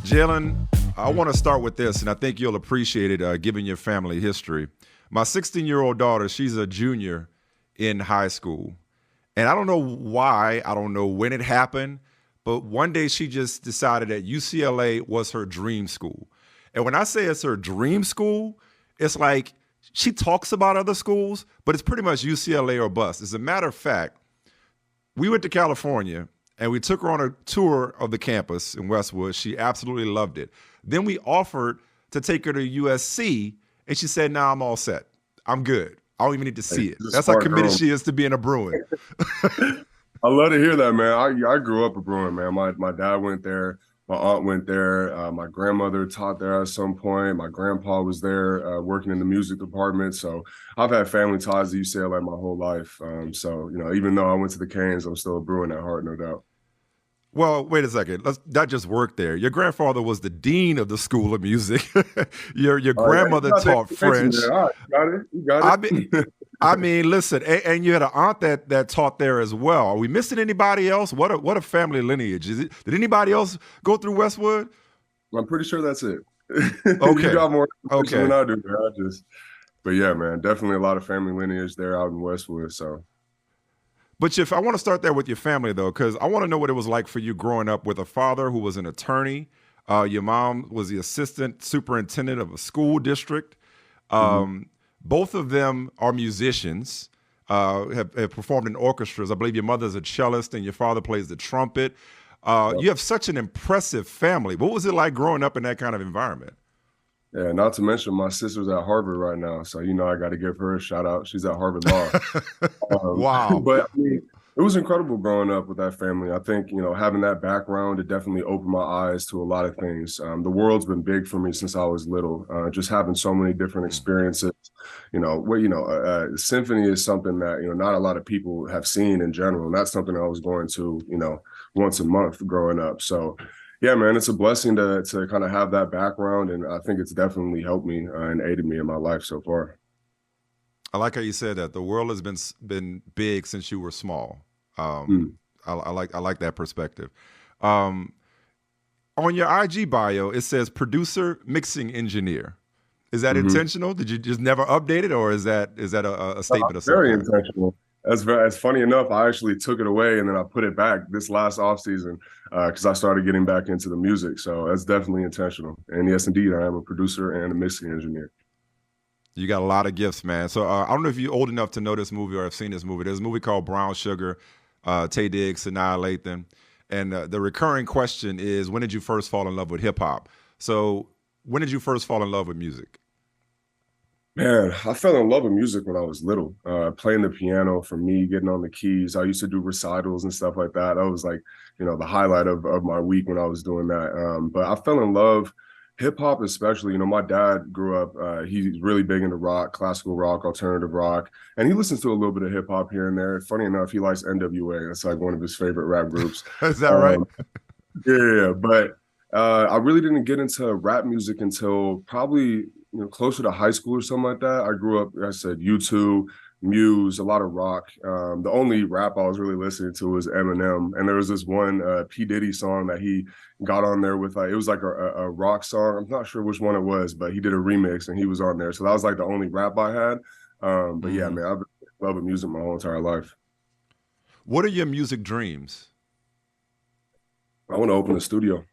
Jaelan, I want to start with this, and I think you'll appreciate it given your family history. My 16-year-old daughter, she's a junior in high school. And I don't know why, I don't know when it happened, but one day she just decided that UCLA was her dream school. And when I say it's her dream school, it's like she talks about other schools, but it's pretty much UCLA or bust. As a matter of fact, we went to California and we took her on a tour of the campus in Westwood. She absolutely loved it. Then we offered to take her to USC, and she said, "Nah, I'm all set. I'm good. I don't even need to see it." That's how committed she is to being a Bruin. I love to hear that, man. I grew up a Bruin, man. My dad went there. My aunt went there. My grandmother taught there at some point. My grandpa was there working in the music department. So I've had family ties to UCLA my whole life. So, even though I went to the Canes, I'm still a Bruin at heart, no doubt. Well, wait a second. Let's not just work there. Your grandfather was the dean of the School of Music. Your grandmother taught French. All right, you got it. I mean, listen, and you had an aunt that taught there as well. Are we missing anybody else? What a family lineage. Is it? Did anybody else go through Westwood? I'm pretty sure that's it. Okay. You got more than I do, man. But yeah, man, definitely a lot of family lineage there out in Westwood. So. But if I want to start there with your family, though, because I want to know what it was like for you growing up with a father who was an attorney. Your mom was the assistant superintendent of a school district. Both of them are musicians, have performed in orchestras. I believe your mother's a cellist and your father plays the trumpet. You have such an impressive family. What was it like growing up in that kind of environment? Yeah, not to mention my sister's at Harvard right now. So, I got to give her a shout out. She's at Harvard Law. Wow. But I mean, it was incredible growing up with that family. I think, having that background, it definitely opened my eyes to a lot of things. The world's been big for me since I was little, just having so many different experiences. Symphony is something that, not a lot of people have seen in general. And that's something I was going to, once a month growing up. So, yeah, man, it's a blessing to kind of have that background. And I think it's definitely helped me and aided me in my life so far. I like how you said that. The world has been big since you were small. I like that perspective. On your IG bio, it says producer, mixing engineer. Is that intentional? Did you just never update it, or is that a statement of something? Very intentional. That's funny enough. I actually took it away and then I put it back this last off season because I started getting back into the music. So that's definitely intentional. And yes, indeed, I am a producer and a mixing engineer. You got a lot of gifts, man. So I don't know if you're old enough to know this movie or have seen this movie. There's a movie called Brown Sugar, Taye Diggs, Sanaa Lathan. And the recurring question is, when did you first fall in love with hip hop? So when did you first fall in love with music? Man, I fell in love with music when I was little. Playing the piano, for me, getting on the keys. I used to do recitals and stuff like that. That was like, the highlight of my week when I was doing that. But I fell in love, hip hop especially. My dad grew up, he's really big into rock, classical rock, alternative rock. And he listens to a little bit of hip hop here and there. Funny enough, he likes NWA. That's like one of his favorite rap groups. Is that right? Yeah, but I really didn't get into rap music until probably closer to high school or something like that. I grew up, like I said, U2, Muse, a lot of rock. The only rap I was really listening to was Eminem. And there was this one P. Diddy song that he got on there with, it was like a rock song. I'm not sure which one it was, but he did a remix and he was on there. So that was like the only rap I had. But yeah, man, I've been loving music my whole entire life. What are your music dreams? I want to open a studio.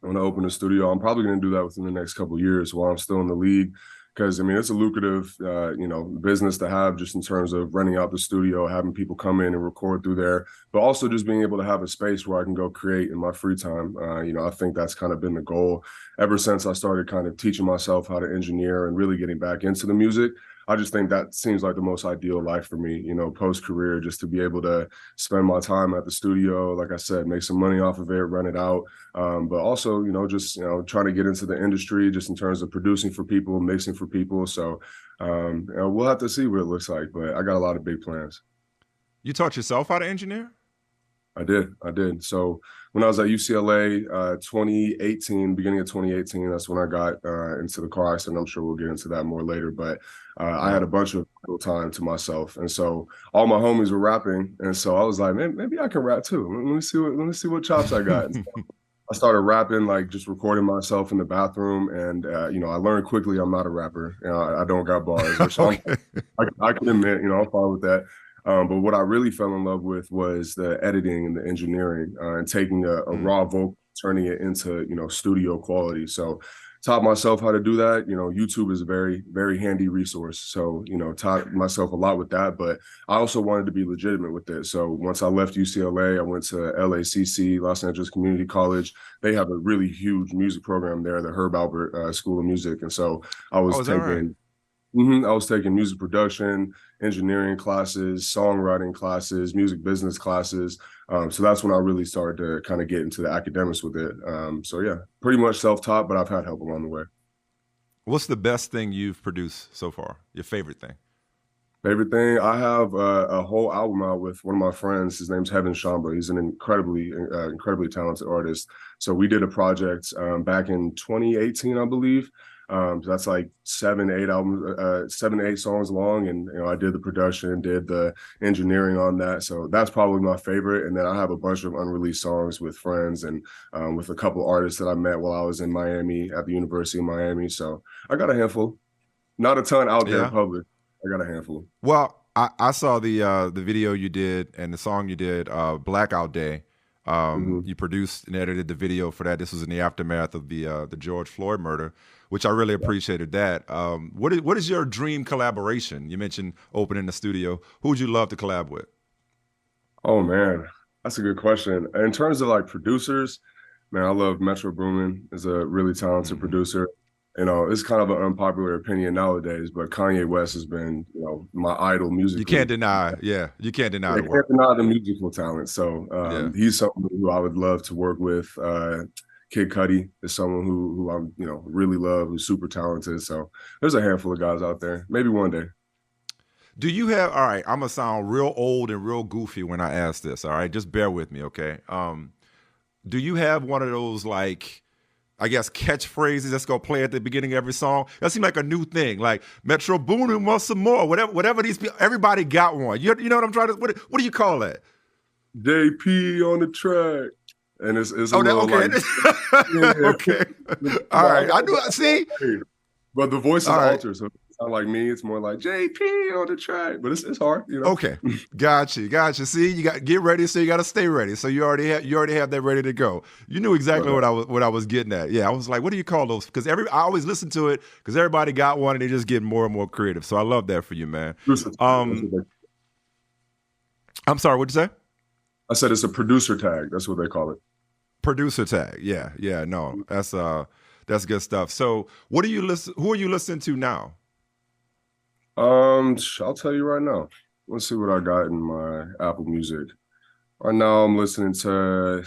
I'm probably going to do that within the next couple of years while I'm still in the league. Because, it's a lucrative, business to have just in terms of renting out the studio, having people come in and record through there, but also just being able to have a space where I can go create in my free time. I think that's kind of been the goal ever since I started kind of teaching myself how to engineer and really getting back into the music. I just think that seems like the most ideal life for me, post-career, just to be able to spend my time at the studio, like I said, make some money off of it, rent it out. But also, trying to get into the industry just in terms of producing for people, mixing for people. So we'll have to see what it looks like, but I got a lot of big plans. You taught yourself how to engineer? I did. So when I was at UCLA, 2018, beginning of 2018, that's when I got into the car accident. I'm sure we'll get into that more later, but I had a bunch of time to myself. And so all my homies were rapping. And so I was like, man, maybe I can rap too. Let me see what chops I got. I started rapping, like just recording myself in the bathroom, and I learned quickly I'm not a rapper. I don't got bars, which Okay. I can admit, I'm fine with that. But what I really fell in love with was the editing and the engineering, and taking a Mm. raw vocal, turning it into studio quality. So taught myself how to do that. YouTube is a very, very handy resource. So, taught myself a lot with that. But I also wanted to be legitimate with it. So once I left UCLA, I went to LACC, Los Angeles Community College. They have a really huge music program there, the Herb Albert School of Music. And so I Oh, was is that right? taking I was taking music production, engineering classes, songwriting classes, music business classes. So that's when I really started to kind of get into the academics with it. So yeah, pretty much self-taught, but I've had help along the way. What's the best thing you've produced so far? Your favorite thing? Favorite thing, I have a whole album out with one of my friends. His name's Heaven Shamba. He's an incredibly talented artist. So we did a project back in 2018, I believe. So that's like 7, 8 songs long, and I did the production, did the engineering on that. So that's probably my favorite. And then I have a bunch of unreleased songs with friends and with a couple artists that I met while I was in Miami at the University of Miami. So I got a handful, not a ton out there in Yeah. public. I got a handful. Well, I saw the video you did and the song you did, Blackout Day. Mm-hmm. You produced and edited the video for that. This was in the aftermath of the George Floyd murder, which I really appreciated that. What is your dream collaboration? You mentioned opening the studio. Who would you love to collab with? Oh man, that's a good question. In terms of like producers, man, I love Metro Boomin is a really talented Mm-hmm. producer. It's kind of an unpopular opinion nowadays, but Kanye West has been, my idol You can't musically. deny, yeah, you can't deny I the can't work. deny the musical talent. So Yeah. he's someone who I would love to work with. Kid Cudi is someone who I'm, really love, who's super talented. So there's a handful of guys out there. Maybe one day. Do you have? All right, I'm gonna sound real old and real goofy when I ask this. All right, just bear with me, okay? Do you have one of those like, I guess, catchphrases that's gonna play at the beginning of every song? That seems like a new thing. Like Metro Boomin wants some more. Whatever these people, everybody got one. You know what I'm trying to? What do you call that? JP on the track. And it's a Oh, that little okay. like, yeah. Okay. All But right. I do. See. but the voice is All right. altered, so it's not like me. It's more like JP on the track. But it's hard. Okay. Gotcha. See, you got get ready, so you got to stay ready. So you already have that ready to go. You knew exactly But, what I was getting at. Yeah, I was like, what do you call those? Because I always listen to it because everybody got one and they just get more and more creative. So I love that for you, man. producer tag, that's what I'm sorry. What'd you say? I said it's a producer tag. That's what they call it. Producer tag. Yeah. No, that's good stuff. So what do you listen? Who are you listening to now? I'll tell you right now. Let's see what I got in my Apple Music. Right now, I'm listening to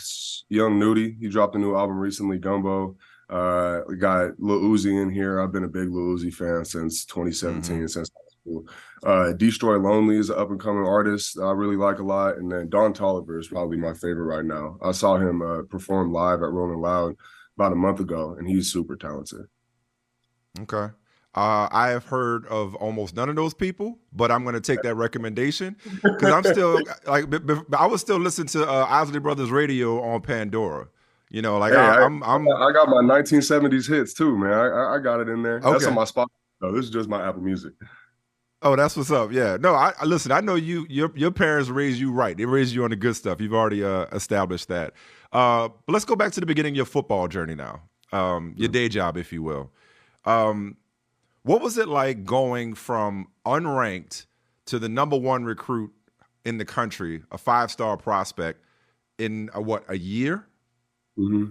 Young Nudie. He dropped a new album recently, Gumbo. We got Lil Uzi in here. I've been a big Lil Uzi fan since 2017, Mm-hmm. since high school. Destroy Lonely is an up and coming artist that I really like a lot. And then Don Toliver is probably my favorite right now. I saw him perform live at Rolling Loud about a month ago, and he's super talented. Okay. I have heard of almost none of those people, but I'm going to take that recommendation because I'm still like I was still listening to Isley Brothers Radio on Pandora. Like Hey, I'm I got my 1970s hits too, man. I got it in there. That's on okay. my spot. No, this is just my Apple Music. Oh, that's what's up. Yeah. No, I listen. I know your parents raised you right. They raised you on the good stuff. You've already established that. But let's go back to the beginning of your football journey now. Your day job, if you will. What was it like going from unranked to the #1 recruit in the country, a 5-star prospect, in a year? Mm-hmm.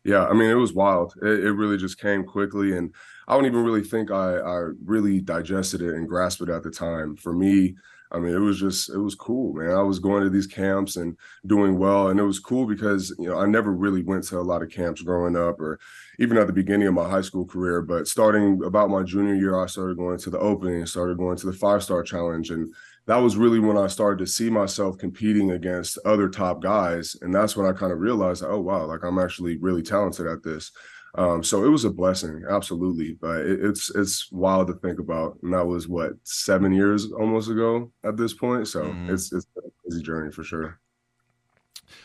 Yeah, I mean, it was wild. It really just came quickly, and I don't even really think I really digested it and grasped it at the time. For me, I mean, it was cool, man. I was going to these camps and doing well, and it was cool because I never really went to a lot of camps growing up, or even at the beginning of my high school career. But starting about my junior year, I started going to the opening, started going to the 5-star challenge, and that was really when I started to see myself competing against other top guys. And that's when I kind of realized, oh, wow, like I'm actually really talented at this. So it was a blessing, absolutely. But it's wild to think about. And that was what, 7 years almost ago at this point. So Mm-hmm. it's a crazy journey for sure.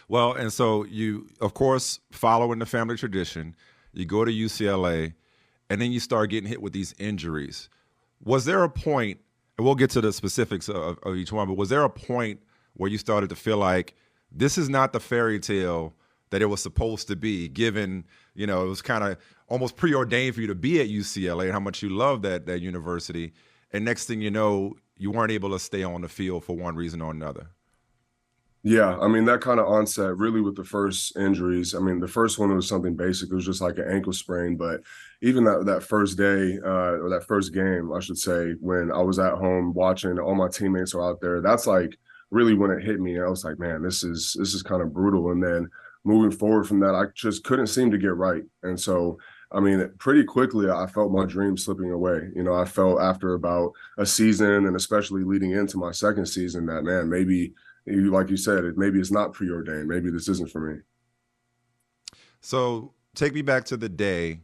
Well, and so you, of course, following the family tradition, you go to UCLA, and then you start getting hit with these injuries. Was there a point, and we'll get to the specifics of each one, but was there a point where you started to feel like this is not the fairy tale that it was supposed to be, given, it was kind of almost preordained for you to be at UCLA and how much you love that university. And next thing you know, you weren't able to stay on the field for one reason or another. Yeah, I mean, that kind of onset really with the first injuries. I mean, the first one was something basic. It was just like an ankle sprain. But even that first day, or that first game, I should say, when I was at home watching, all my teammates are out there, that's like really when it hit me. I was like, man, this is kind of brutal. And then moving forward from that, I just couldn't seem to get right. And so, I mean, pretty quickly, I felt my dream slipping away. I felt after about a season, and especially leading into my second season, that, man, maybe like you said, maybe it's not preordained. Maybe this isn't for me. So take me back to the day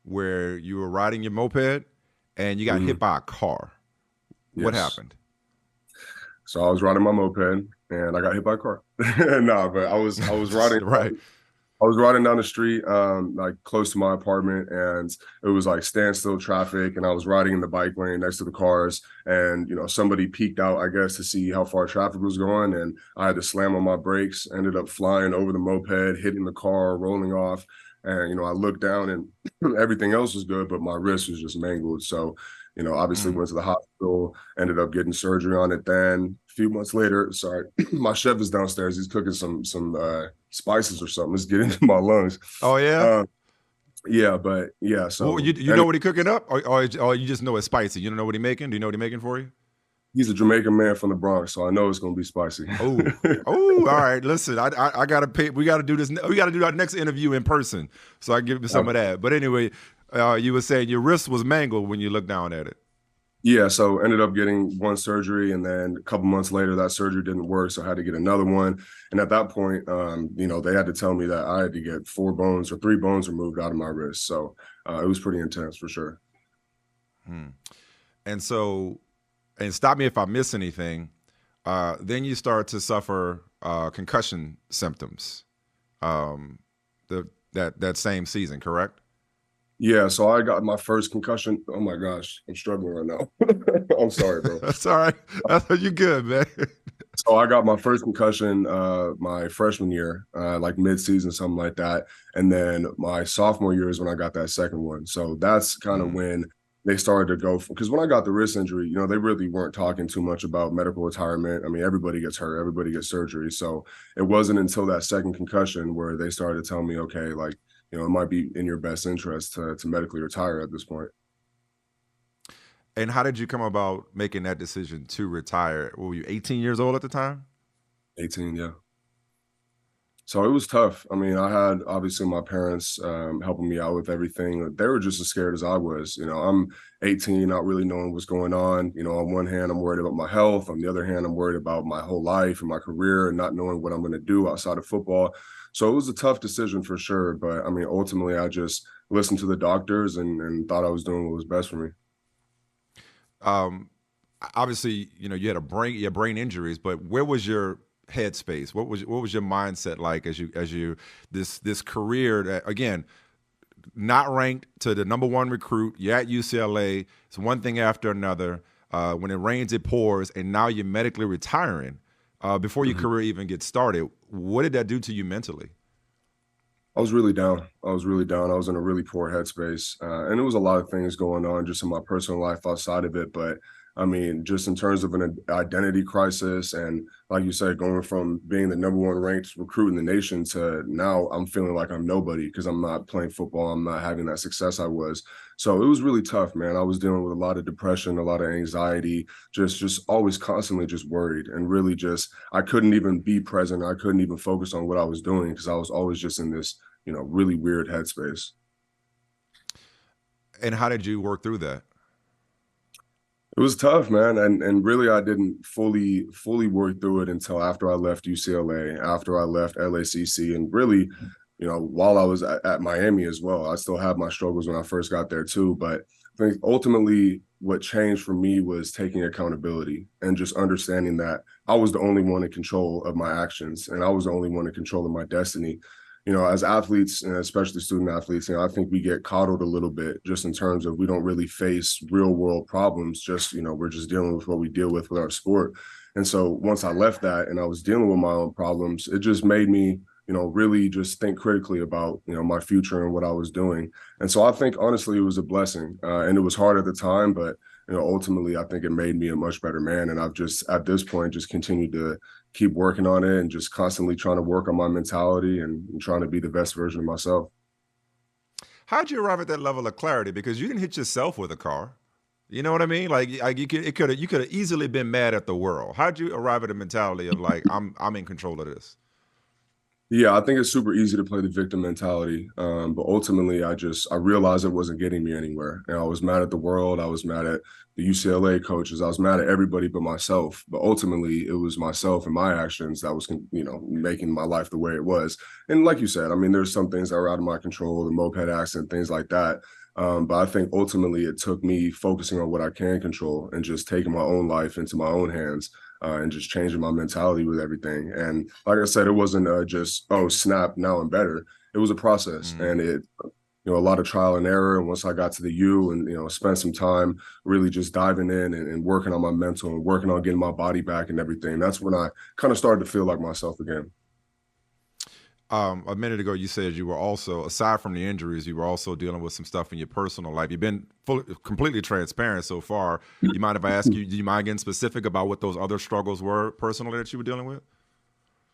where you were riding your moped and you got hit by a car. What Yes. happened? So I was riding my moped and I got hit by a car. No, but I was riding Right. I was riding down the street, like close to my apartment, and it was like standstill traffic. And I was riding in the bike lane next to the cars, and somebody peeked out, I guess, to see how far traffic was going, and I had to slam on my brakes. Ended up flying over the moped, hitting the car, rolling off, and I looked down, and everything else was good, but my wrist was just mangled. So, obviously Mm. went to the hospital, ended up getting surgery on it. Then a few months later, sorry, my chef is downstairs. He's cooking some spices or something. Let's get into my lungs. Oh yeah. Uh, yeah, but yeah. Well, So you and know what he cooking up, or you just know it's spicy. You don't know what he making. Do you know what he making for you? he's a Jamaican man from the Bronx, so I know it's gonna be spicy. Oh, oh, all right. Listen, I gotta pay. We gotta do this. We gotta do our next interview in person, so I give you some of that. But anyway, you were saying your wrist was mangled when you looked down at it. Yeah, so ended up getting one surgery, and then a couple months later, that surgery didn't work, so I had to get another one. And at that point, they had to tell me that I had to get 4 bones or 3 bones removed out of my wrist. So it was pretty intense for sure. Hmm. And so, and stop me if I miss anything. Then you start to suffer concussion symptoms. That same season, correct? Yeah, so I got my first concussion. Oh my gosh, I'm struggling right now. I'm sorry, bro. That's all right. You good, man. So I got my first concussion my freshman year, like mid-season, something like that. And then my sophomore year is when I got that second one. So that's kind of Mm. when they started to go, because when I got the wrist injury, they really weren't talking too much about medical retirement. I mean, everybody gets hurt, everybody gets surgery. So it wasn't until that second concussion where they started to tell me, okay, like, it might be in your best interest to medically retire at this point. And how did you come about making that decision to retire? Were you 18 years old at the time? 18, yeah. So it was tough. I mean, I had obviously my parents helping me out with everything. They were just as scared as I was. I'm 18, not really knowing what's going on. On one hand, I'm worried about my health. On the other hand, I'm worried about my whole life and my career and not knowing what I'm going to do outside of football. So it was a tough decision for sure. But I mean, ultimately, I just listened to the doctors and thought I was doing what was best for me. Um, Obviously, you had your brain injuries, but where was your headspace? What was your mindset like as you this career that, again, not ranked to the number one recruit? You're at UCLA. It's one thing after another. When it rains, it pours, and now you're medically retiring before your Mhm. career even gets started. What did that do to you mentally? I was really down. I was really down. I was in a really poor headspace. And there was a lot of things going on just in my personal life outside of it. But I mean, just in terms of an identity crisis, and like you said, going from being the number one ranked recruit in the nation to now I'm feeling like I'm nobody because I'm not playing football. I'm not having that success I was. So it was really tough, man. I was dealing with a lot of depression, a lot of anxiety, just always constantly just worried, and really just I couldn't even be present. I couldn't even focus on what I was doing because I was always just in this really weird headspace. And how did you work through that? It was tough, man, and really I didn't fully work through it until after I left UCLA, after I left LACC, and really, while I was at Miami as well. I still had my struggles when I first got there too, but think ultimately what changed for me was taking accountability and just understanding that I was the only one in control of my actions and I was the only one in control of my destiny. As athletes and especially student athletes, I think we get coddled a little bit just in terms of we don't really face real world problems. Just, we're just dealing with what we deal with our sport. And so once I left that and I was dealing with my own problems, it just made me, really just think critically about, my future and what I was doing. And so I think honestly, it was a blessing and it was hard at the time, but ultimately, I think it made me a much better man. And I've just, at this point, just continued to keep working on it and just constantly trying to work on my mentality and trying to be the best version of myself. How'd you arrive at that level of clarity? Because you didn't hit yourself with a car. You know what I mean? Like you could have easily been mad at the world. How'd you arrive at a mentality of like I'm in control of this? Yeah, I think it's super easy to play the victim mentality. But ultimately, I realized it wasn't getting me anywhere. And I was mad at the world. I was mad at the UCLA coaches. I was mad at everybody but myself. But ultimately, it was myself and my actions that was, making my life the way it was. And like you said, I mean, there's some things that are out of my control, the moped accident, things like that. But I think ultimately it took me focusing on what I can control and just taking my own life into my own hands and just changing my mentality with everything. And like I said, it wasn't just, oh, snap, now I'm better. It was a process and it, a lot of trial and error. And once I got to the U and, spent some time really just diving in and working on my mental and working on getting my body back and everything, that's when I kind of started to feel like myself again. A minute ago, you said you were also, aside from the injuries, you were also dealing with some stuff in your personal life. You've been completely transparent so far. You mind if I ask you, do you mind getting specific about what those other struggles were personally that you were dealing with?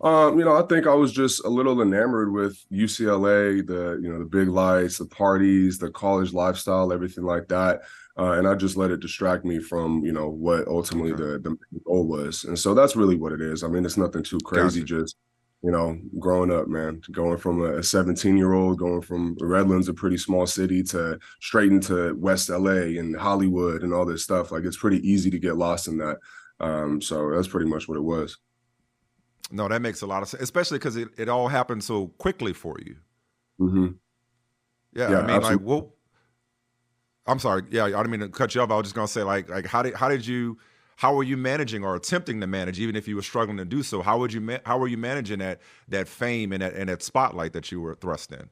I think I was just a little enamored with UCLA, the big lights, the parties, the college lifestyle, everything like that. And I just let it distract me from, what ultimately the goal was. And so that's really what it is. I mean, it's nothing too crazy, Gotcha. just growing up, man, going from a 17-year-old, going from Redlands, a pretty small city, to straight into West LA and Hollywood and all this stuff. Like it's pretty easy to get lost in that. So that's pretty much what it was. No, that makes a lot of sense, especially because it all happened so quickly for you. Mm-hmm. Yeah, Yeah, I mean, like, absolutely. well, I'm sorry. Yeah, I didn't mean to cut you off. I was just gonna say, like, how were you managing or attempting to manage, even if you were struggling to do so? How were you managing that fame and that spotlight that you were thrust in?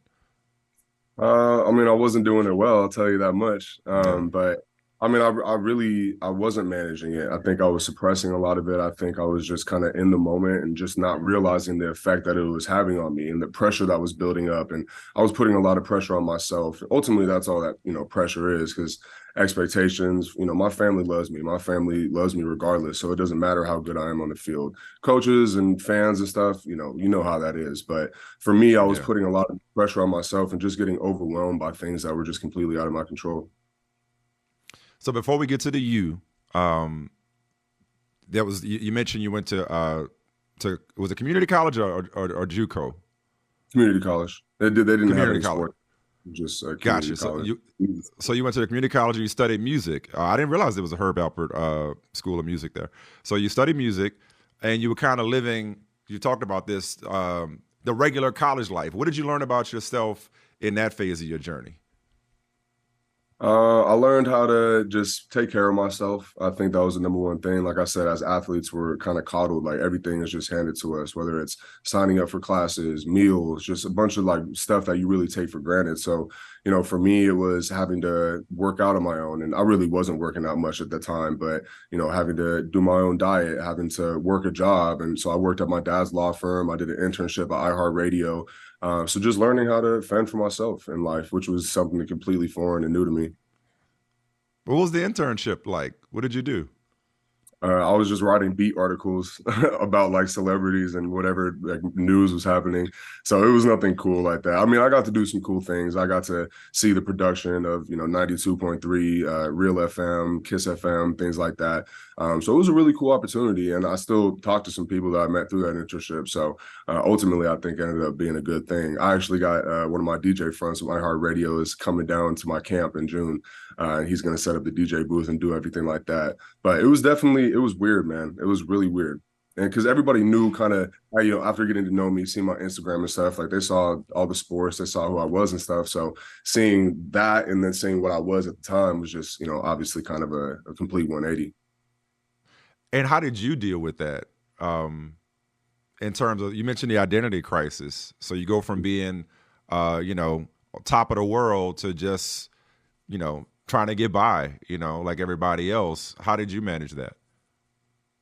I mean, I wasn't doing it well, I'll tell you that much. Yeah. But I mean, I wasn't managing it. I think I was suppressing a lot of it. I think I was just kind of in the moment and just not realizing the effect that it was having on me and the pressure that was building up. And I was putting a lot of pressure on myself. Ultimately, that's all that, pressure is, because expectations, my family loves me. My family loves me regardless. So it doesn't matter how good I am on the field. Coaches and fans and stuff, you know how that is. But for me, I was Yeah. putting a lot of pressure on myself and just getting overwhelmed by things that were just completely out of my control. So before we get to the U, um, there was you mentioned you went to was it community college or JUCO? Community college. They didn't have Community any college. sport, just community Gotcha. college. So you went to the community college and you studied music. I didn't realize there was a Herb Alpert School of Music there. So you studied music, and you were kind of living. You talked about this, the regular college life. What did you learn about yourself in that phase of your journey? I learned how to just take care of myself. I think that was the number one thing. Like I said, as athletes, we're kind of coddled. Like everything is just handed to us, whether it's signing up for classes, meals, just a bunch of like stuff that you really take for granted. So, for me, it was having to work out on my own. And I really wasn't working out much at the time, but, having to do my own diet, having to work a job. And so I worked at my dad's law firm. I did an internship at iHeartRadio. So just learning how to fend for myself in life, which was something completely foreign and new to me. What was the internship like? What did you do? I was just writing beat articles about like celebrities and whatever like news was happening. So it was nothing cool like that. I mean, I got to do some cool things. I got to see the production of, 92.3, Real FM, Kiss FM, things like that. So it was a really cool opportunity. And I still talk to some people that I met through that internship. So ultimately, I think it ended up being a good thing. I actually got one of my DJ friends from iHeartRadio is coming down to my camp in June. And he's going to set up the DJ booth and do everything like that. But it was weird, man. It was really weird. And because everybody knew kind of, after getting to know me, seeing my Instagram and stuff, like they saw all the sports, they saw who I was and stuff. So seeing that and then seeing what I was at the time was just, obviously kind of a complete 180. And how did you deal with that? In terms of, you mentioned the identity crisis. So you go from being, top of the world to just, trying to get by, like everybody else. How did you manage that?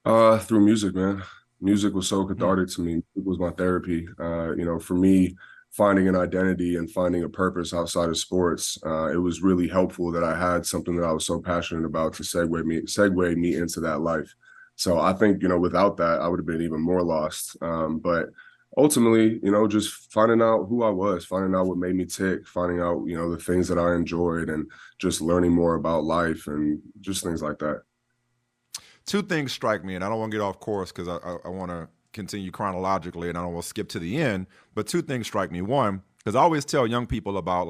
Through music, man. Music was so cathartic to me. It was my therapy. For me, finding an identity and finding a purpose outside of sports, it was really helpful that I had something that I was so passionate about to segue me into that life. So I think, without that, I would have been even more lost. But ultimately, just finding out who I was, finding out what made me tick, finding out, the things that I enjoyed, and just learning more about life and just things like that. Two things strike me, and I don't want to get off course because I want to continue chronologically and I don't want to skip to the end. But two things strike me. One, because I always tell young people about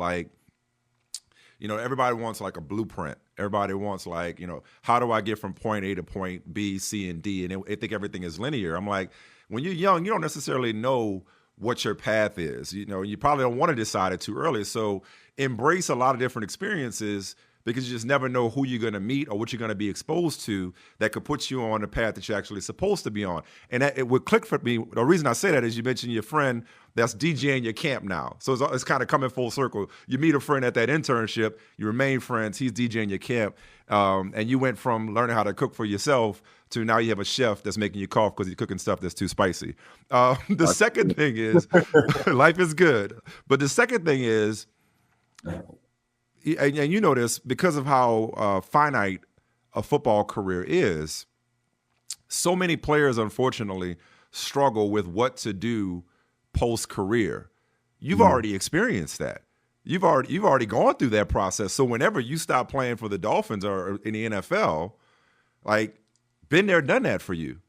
everybody wants like a blueprint. Everybody wants like, how do I get from point A to point B, C, and D? And they think everything is linear. I'm like, when you're young, you don't necessarily know what your path is. You probably don't want to decide it too early. So embrace a lot of different experiences because you just never know who you're going to meet or what you're going to be exposed to that could put you on the path that you're actually supposed to be on. And it would click for me. The reason I say that is you mentioned your friend that's DJing your camp now. So it's kind of coming full circle. You meet a friend at that internship, you remain friends, he's DJing your camp, and you went from learning how to cook for yourself to now you have a chef that's making you cough because he's cooking stuff that's too spicy. The second thing is, life is good. But the second thing is, and you know this, because of how finite a football career is, so many players, unfortunately, struggle with what to do post-career. You've already experienced that. You've already gone through that process. So whenever you stop playing for the Dolphins or in the NFL, like, been there, done that for you.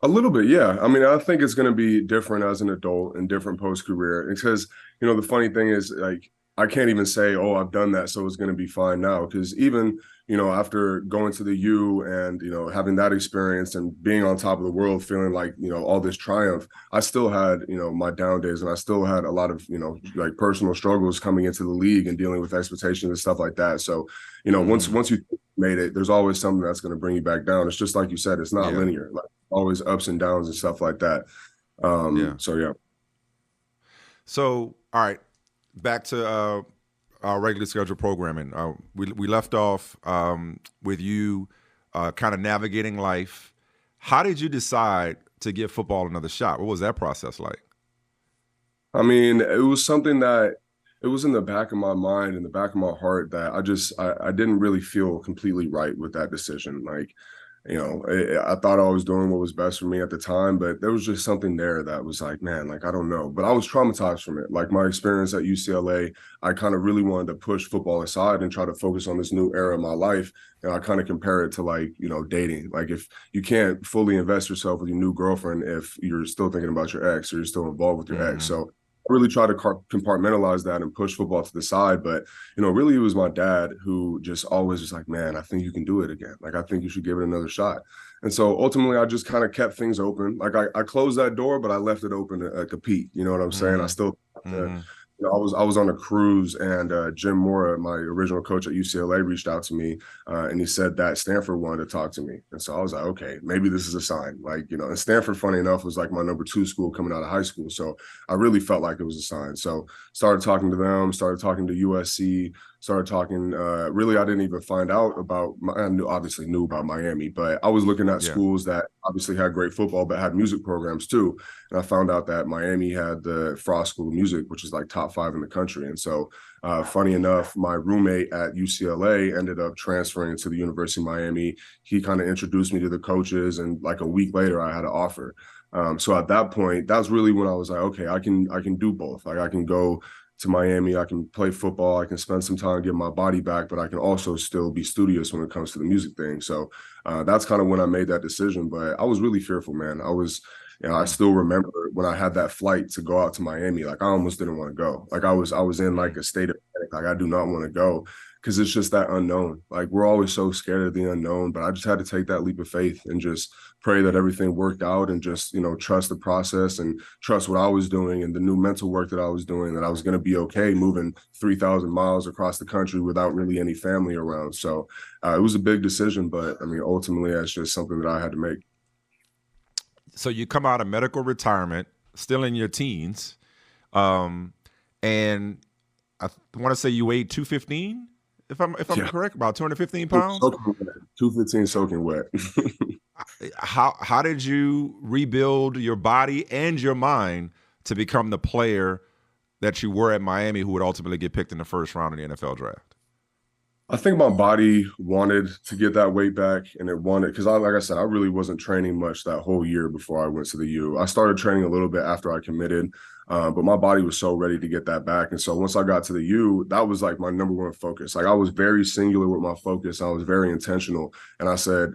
A little bit, yeah. I mean, I think it's going to be different as an adult and different post-career because, the funny thing is, like, I can't even say, oh, I've done that, so it's going to be fine now. Because even, after going to the U and, having that experience and being on top of the world, feeling like, all this triumph, I still had, my down days and I still had a lot of, like personal struggles coming into the league and dealing with expectations and stuff like that. So, once you made it, there's always something that's going to bring you back down. It's just like you said, it's not linear, like always ups and downs and stuff like that. So, yeah. So, all right. Back to our regularly scheduled programming. We left off with you kind of navigating life. How did you decide to give football another shot? What was that process like? I mean, it was something that it was in the back of my mind, in the back of my heart that I didn't really feel completely right with that decision. Like, I thought I was doing what was best for me at the time, but there was just something there that was like, man, like, I don't know. But I was traumatized from it. Like my experience at UCLA, I kind of really wanted to push football aside and try to focus on this new era of my life. And I kind of compare it to like, dating. Like if you can't fully invest yourself with your new girlfriend, if you're still thinking about your ex or you're still involved with your ex. So I really try to compartmentalize that and push football to the side. But, really it was my dad who just always was like, man, I think you can do it again. Like, I think you should give it another shot. And so ultimately I just kind of kept things open. Like I closed that door, but I left it open to compete. You know what I'm saying? I still, I was on a cruise and Jim Mora, my original coach at UCLA, reached out to me and he said that Stanford wanted to talk to me. And so I was like, okay, maybe this is a sign. Like, and Stanford, funny enough, was like my number 2 school coming out of high school. So I really felt like it was a sign. So started talking to them, started talking to USC, started talking. Really, I didn't even find out about. Obviously knew about Miami, but I was looking at schools that obviously had great football, but had music programs too. And I found out that Miami had the Frost School of Music, which is like top 5 in the country. And so, funny enough, my roommate at UCLA ended up transferring to the University of Miami. He kind of introduced me to the coaches, and like a week later, I had an offer. So at that point, that was really when I was like, okay, I can do both. Like I can go to Miami, I can play football, I can spend some time getting my body back, but I can also still be studious when it comes to the music thing. So that's kind of when I made that decision. But I was really fearful, man. I was, I Mm. still remember when I had that flight to go out to Miami, like I almost didn't want to go. Like I was in like Mm. a state of panic. Like I do not want to go because it's just that unknown. Like we're always so scared of the unknown, but I just had to take that leap of faith and just pray that everything worked out and just, trust the process and trust what I was doing and the new mental work that I was doing, that I was going to be okay moving 3,000 miles across the country without really any family around. So it was a big decision, but I mean, ultimately, that's just something that I had to make. So you come out of medical retirement, still in your teens, um, and I want to say you weighed 215, if I'm Yeah. correct, about 215 pounds. Soaking wet. 215 soaking wet. How did you rebuild your body and your mind to become the player that you were at Miami, who would ultimately get picked in the first round of the NFL draft? I think my body wanted to get that weight back, and it wanted because like I said, I really wasn't training much that whole year before I went to the U. I started training a little bit after I committed, but my body was so ready to get that back. And so once I got to the U, that was like my number one focus. Like I was very singular with my focus. I was very intentional, and I said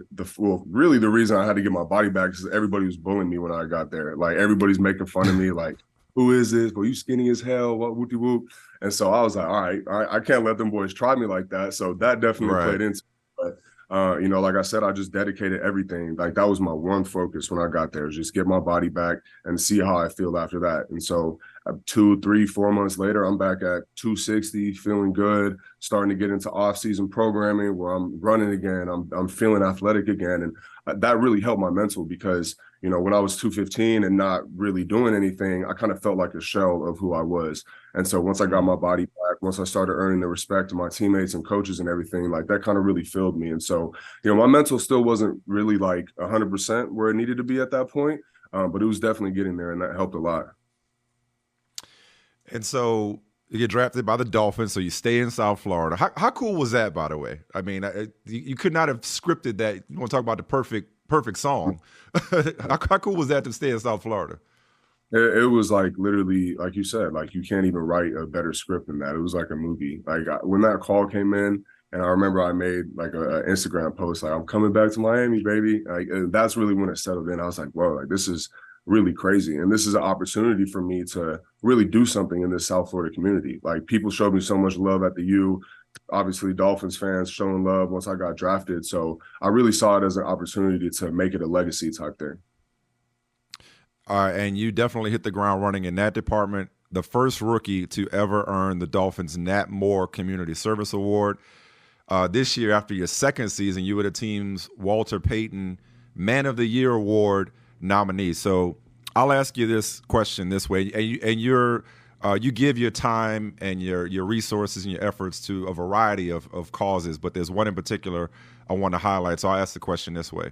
really the reason I had to get my body back is everybody was bullying me when I got there. Like everybody's making fun of me, like. Who is this? Well, you skinny as hell. What whoopty whoop. And so I was like, all right, I can't let them boys try me like that. So that definitely Right. played into it. But, like I said, I just dedicated everything. Like that was my one focus when I got there, is just get my body back and see how I feel after that. And so 2, 3, 4 months later, I'm back at 260, feeling good, starting to get into off-season programming where I'm running again. I'm feeling athletic again. And that really helped my mental because, when I was 215 and not really doing anything, I kind of felt like a shell of who I was. And so once I got Mm. my body back, once I started earning the respect of my teammates and coaches and everything, like that kind of really filled me. And so, my mental still wasn't really like 100% where it needed to be at that point, but it was definitely getting there, and that helped a lot. And so you get drafted by the Dolphins, so you stay in South Florida. How cool was that, by the way? I mean, you could not have scripted that. You want to talk about the perfect song? How cool was that to stay in South Florida? It was like literally, like you said, like you can't even write a better script than that. It was like a movie. Like when that call came in, and I remember I made like a Instagram post, like I'm coming back to Miami, baby. Like that's really when it settled in. I was like, whoa, like this is really crazy, and this is an opportunity for me to really do something in this South Florida community. Like people showed me so much love at the U. Obviously, Dolphins fans showing love once I got drafted. So I really saw it as an opportunity to make it a legacy type thing. And you definitely hit the ground running in that department. The first rookie to ever earn the Dolphins Nat Moore Community Service Award. This year, after your second season, you were the team's Walter Payton Man of the Year Award nominee. So I'll ask you this question this way, you give your time and your resources and your efforts to a variety of causes, but there's one in particular I want to highlight. So I'll ask the question this way: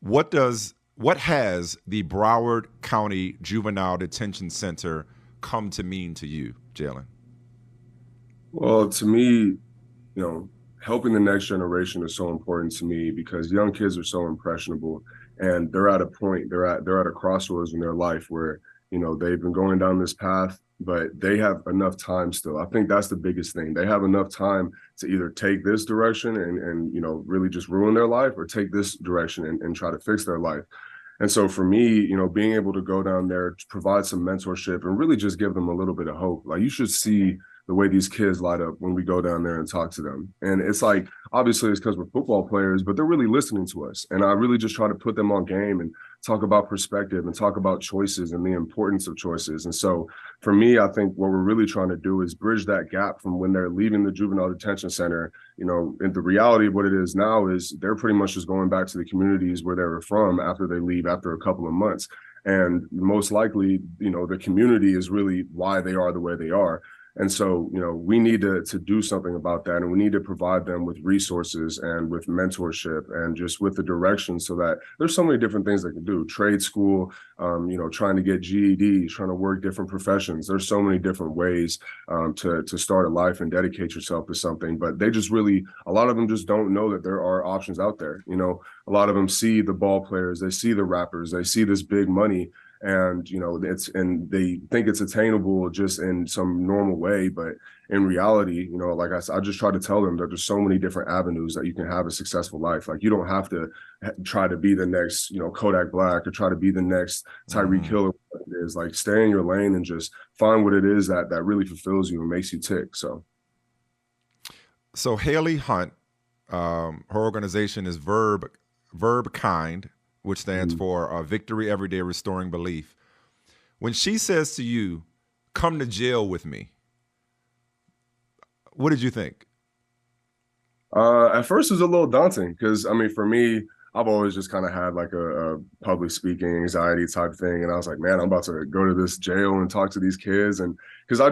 What has the Broward County Juvenile Detention Center come to mean to you, Jaelan? Well, to me, helping the next generation is so important to me because young kids are so impressionable, and they're at a point, they're at a crossroads in their life where, they've been going down this path, but they have enough time still. I think that's the biggest thing. They have enough time to either take this direction and really just ruin their life, or take this direction and try to fix their life. And so for me, being able to go down there to provide some mentorship and really just give them a little bit of hope. Like you should see the way these kids light up when we go down there and talk to them. And it's like, obviously it's because we're football players, but they're really listening to us. And I really just try to put them on game and talk about perspective and talk about choices and the importance of choices. And so for me, I think what we're really trying to do is bridge that gap from when they're leaving the juvenile detention center. And the reality of what it is now is they're pretty much just going back to the communities where they were from after they leave after a couple of months. And most likely, the community is really why they are the way they are. And so, we need to do something about that. And we need to provide them with resources and with mentorship and just with the direction, so that there's so many different things they can do. Trade school, trying to get GEDs, trying to work different professions. There's so many different ways to start a life and dedicate yourself to something. But they just really, a lot of them just don't know that there are options out there. A lot of them see the ball players, they see the rappers, they see this big money, and and they think it's attainable just in some normal way, but in reality, like I said, I just try to tell them that there's so many different avenues that you can have a successful life. Like, you don't have to try to be the next Kodak Black, or try to be the next Tyreek Hill, or what it is. Like, stay in your lane and just find what it is that really fulfills you and makes you tick. So Haley Hunt, her organization is Verb Kind, which stands for Victory Everyday Restoring Belief. When she says to you, "Come to jail with me," what did you think? At first, it was a little daunting because, I mean, for me, I've always just kind of had like a public speaking anxiety type thing, and I was like, man, I'm about to go to this jail and talk to these kids, and because I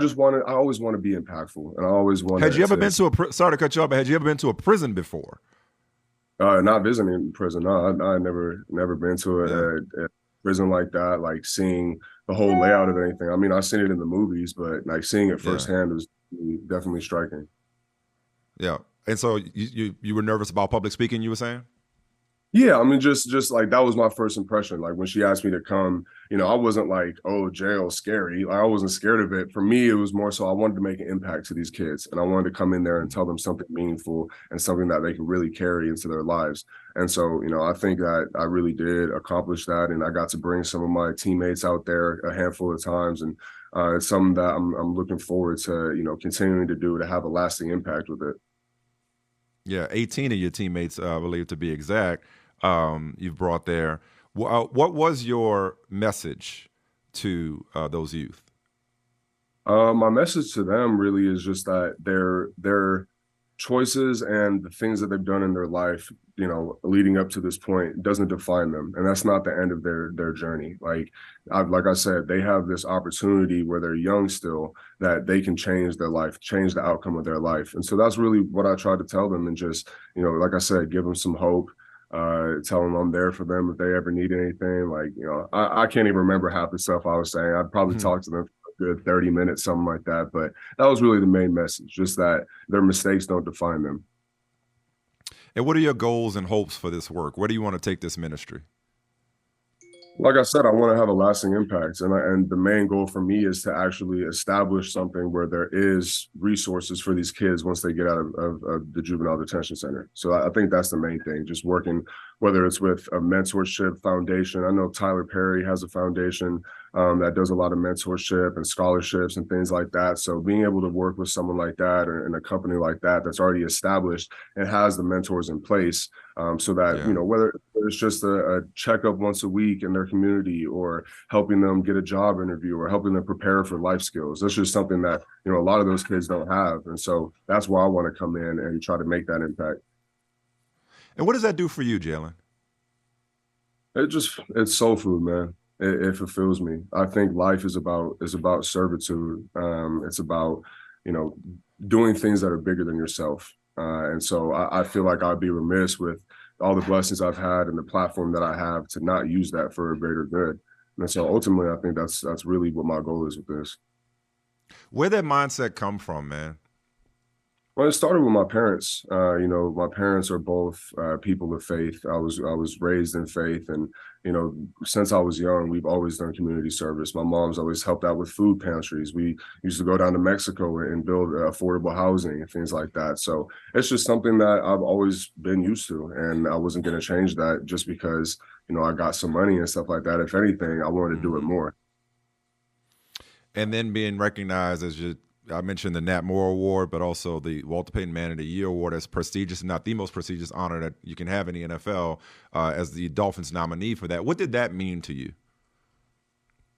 always want to be impactful, and I always want. Had you ever been to sorry to cut you off, but had you ever been to a prison before? Not visiting prison. No, I never been to a prison like that. Like, seeing the whole layout of anything. I mean, I've seen it in the movies, but like seeing it firsthand was definitely striking. Yeah. And so you were nervous about public speaking, you were saying? Yeah, I mean, just like, that was my first impression. Like, when she asked me to come, I wasn't like, oh, jail, scary. Like, I wasn't scared of it. For me, it was more so I wanted to make an impact to these kids, and I wanted to come in there and tell them something meaningful and something that they can really carry into their lives. And so, I think that I really did accomplish that, and I got to bring some of my teammates out there a handful of times, and it's something that I'm looking forward to, continuing to do, to have a lasting impact with it. Yeah, 18 of your teammates, I believe, to be exact, you've brought there. What was your message to those youth? My message to them really is just that their choices and the things that they've done in their life, leading up to this point, doesn't define them, and that's not the end of their journey. Like I said, they have this opportunity where they're young still, that they can change their life, change the outcome of their life, and so that's really what I try to tell them, and just like I said, give them some hope. Tell them I'm there for them if they ever need anything. Like, I can't even remember half the stuff I was saying. I'd probably talk to them for a good 30 minutes, something like that. But that was really the main message, just that their mistakes don't define them. And what are your goals and hopes for this work? Where do you want to take this ministry? Like I said, I want to have a lasting impact, and the main goal for me is to actually establish something where there is resources for these kids once they get out of the juvenile detention center. So I think that's the main thing, just working, whether it's with a mentorship foundation. I know Tyler Perry has a foundation that does a lot of mentorship and scholarships and things like that. So being able to work with someone like that, or in a company like that that's already established and has the mentors in place, so that whether it's just a checkup once a week in their community, or helping them get a job interview, or helping them prepare for life skills, that's just something that a lot of those kids don't have, and so that's why I want to come in and try to make that impact. And what does that do for you, Jaelan? It's soul food, man. It fulfills me. I think life is about servitude. It's about doing things that are bigger than yourself. And so I feel like I'd be remiss with all the blessings I've had and the platform that I have to not use that for a greater good. And so ultimately, I think that's really what my goal is with this. Where'd that mindset come from, man? Well, it started with my parents. My parents are both people of faith. I was raised in faith, and since I was young, we've always done community service. My mom's always helped out with food pantries. We used to go down to Mexico and build affordable housing and things like that. So it's just something that I've always been used to, and I wasn't going to change that just because I got some money and stuff like that. If anything, I wanted to do it more. And then being recognized as I mentioned the Nat Moore Award, but also the Walter Payton Man of the Year Award, as prestigious, not the most prestigious honor that you can have in the NFL, as the Dolphins nominee for that. What did that mean to you?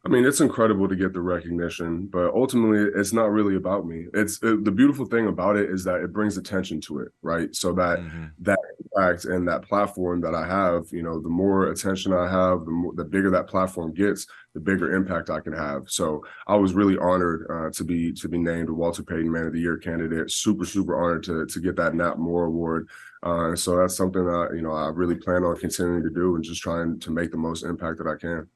I mean, it's incredible to get the recognition, but ultimately it's not really about me. The beautiful thing about it is that it brings attention to it, right? So that that impact and that platform that I have, the more attention I have, the bigger that platform gets, the bigger impact I can have. So I was really honored to be named a Walter Payton Man of the Year candidate. Super, super honored to get that Nat Moore Award. So that's something that I really plan on continuing to do, and just trying to make the most impact that I can.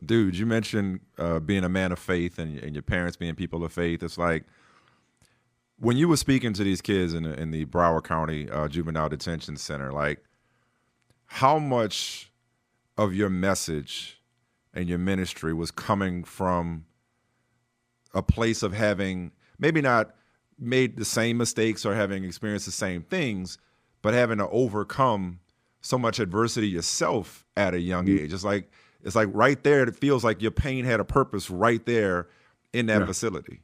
Dude, you mentioned being a man of faith and your parents being people of faith. It's like when you were speaking to these kids in the Broward County Juvenile Detention Center, like how much of your message and your ministry was coming from a place of having maybe not made the same mistakes or having experienced the same things, but having to overcome so much adversity yourself at a young age. It's like right there, it feels like your pain had a purpose right there in that facility.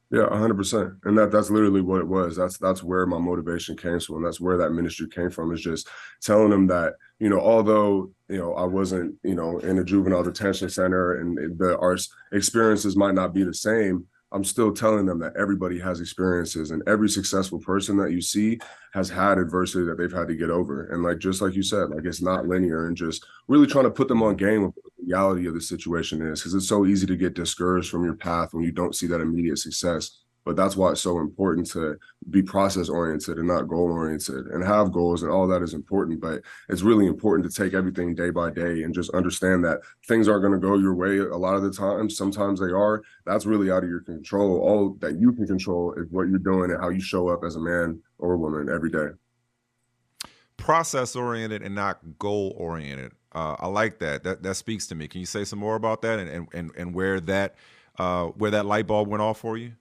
Yeah, 100%. And that's literally what it was. That's where my motivation came from. That's where that ministry came from, is just telling them that, although, I wasn't, in a juvenile detention center and our experiences might not be the same, I'm still telling them that everybody has experiences, and every successful person that you see has had adversity that they've had to get over. And just like you said, it's not linear, and just really trying to put them on game with what the reality of the situation is, because it's so easy to get discouraged from your path when you don't see that immediate success. But that's why it's so important to be process oriented and not goal oriented, and have goals, and all that is important. But it's really important to take everything day by day and just understand that things aren't going to go your way a lot of the time. Sometimes they are. That's really out of your control. All that you can control is what you're doing and how you show up as a man or a woman every day. Process oriented and not goal oriented. I like that. That speaks to me. Can you say some more about that and where that light bulb went off for you?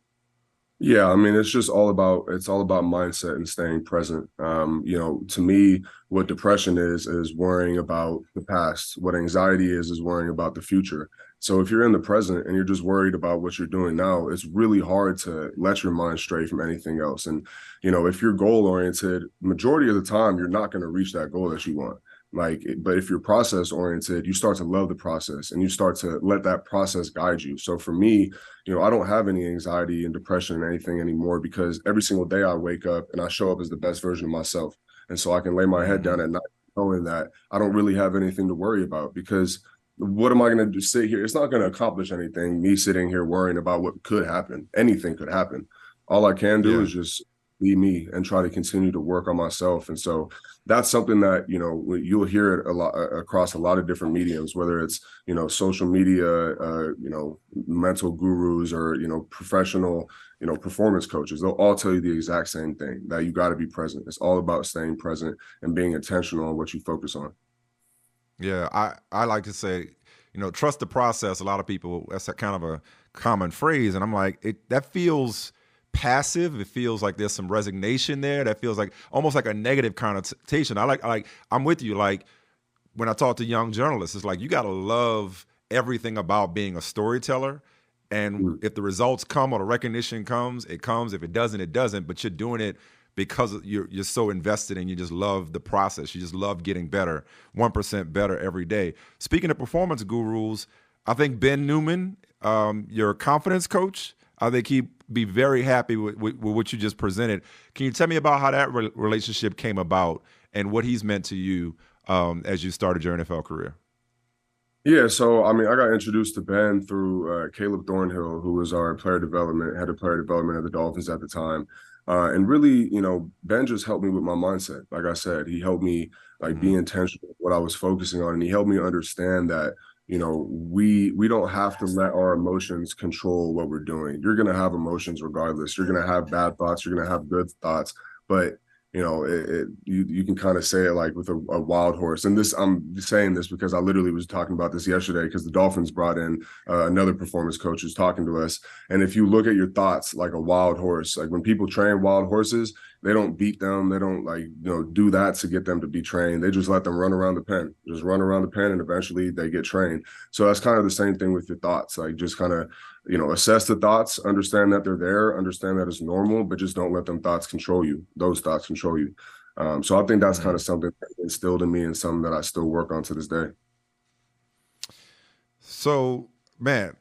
Yeah, I mean, it's all about mindset and staying present. To me, what depression is worrying about the past. What anxiety is worrying about the future. So if you're in the present and you're just worried about what you're doing now, it's really hard to let your mind stray from anything else. And, if you're goal oriented, majority of the time, you're not going to reach that goal that you want. But if you're process oriented, you start to love the process, and you start to let that process guide you. So for me, I don't have any anxiety and depression and anything anymore, because every single day I wake up and I show up as the best version of myself. And so I can lay my head down at night knowing that I don't really have anything to worry about, because what am I going to do? Sit here? It's not going to accomplish anything, me sitting here worrying about what could happen. Anything could happen. All I can do is just be me and try to continue to work on myself. And so that's something that, you'll hear it a lot across a lot of different mediums, whether it's, social media, mental gurus, or, professional, performance coaches. They'll all tell you the exact same thing, that you got to be present. It's all about staying present and being intentional on what you focus on. Yeah, I like to say, trust the process. A lot of people, that's a kind of a common phrase. And I'm like, that feels passive. It feels like there's some resignation there. That feels like almost like a negative connotation. I'm with you. Like when I talk to young journalists, it's like, you got to love everything about being a storyteller. And if the results come or the recognition comes, it comes. If it doesn't, it doesn't. But you're doing it because you're so invested, and you just love the process. You just love getting better, 1% better every day. Speaking of performance gurus, I think Ben Newman, your confidence coach, I think he'd be very happy with what you just presented. Can you tell me about how that relationship came about and what he's meant to you as you started your NFL career? Yeah, so I mean, I got introduced to Ben through Caleb Thornhill, who was our head of player development at the Dolphins at the time. And really, Ben just helped me with my mindset. Like I said, he helped me be intentional with what I was focusing on, and he helped me understand that we don't have to let our emotions control what we're doing. You're going to have emotions regardless. You're going to have bad thoughts. You're going to have good thoughts. But, you can kind of say it like with a wild horse. And I'm saying this because I literally was talking about this yesterday, because the Dolphins brought in another performance coach who's talking to us. And if you look at your thoughts like a wild horse, like when people train wild horses, they don't beat them. They don't do that to get them to be trained. They just let them run around the pen, and eventually they get trained. So that's kind of the same thing with your thoughts. Like just kind of, assess the thoughts, understand that they're there, understand that it's normal, but just don't let them thoughts control you. Those thoughts control you. So I think that's kind of something that instilled in me, and something that I still work on to this day. So, man,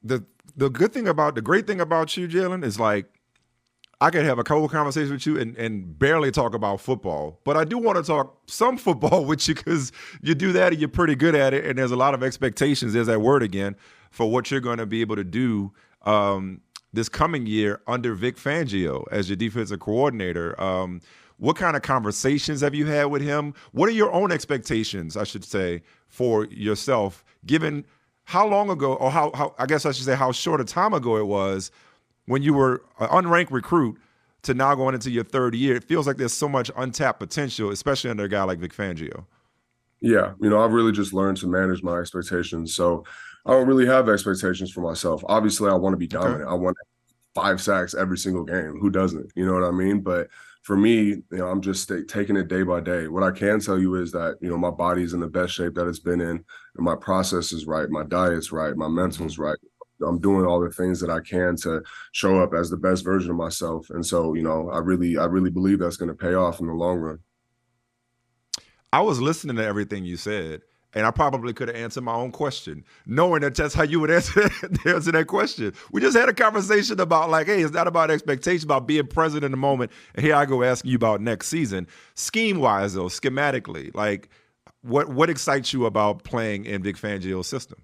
the great thing about you, Jaelan, is like, I could have a couple of conversations with you and barely talk about football, but I do want to talk some football with you, because you do that and you're pretty good at it. And there's a lot of expectations, there's that word again, for what you're going to be able to do this coming year under Vic Fangio as your defensive coordinator. What kind of conversations have you had with him? What are your own expectations, I should say, for yourself, given how long ago, or how I guess I should say how short a time ago it was when you were an unranked recruit to now going into your third year? It feels like there's so much untapped potential, especially under a guy like Vic Fangio. Yeah, I've really just learned to manage my expectations. So I don't really have expectations for myself. Obviously, I want to be Okay. dominant. I want 5 sacks every single game. Who doesn't? You know what I mean? But for me, I'm just taking it day by day. What I can tell you is that, my body's in the best shape that it's been in, and my process is right, my diet's right, my Hmm. mental's right. I'm doing all the things that I can to show up as the best version of myself. And so, I really believe that's going to pay off in the long run. I was listening to everything you said, and I probably could have answered my own question, knowing that that's how you would answer that question. We just had a conversation about like, hey, it's not about expectation, about being present in the moment. And here I go asking you about next season, scheme wise though, schematically, like what excites you about playing in Vic Fangio's system?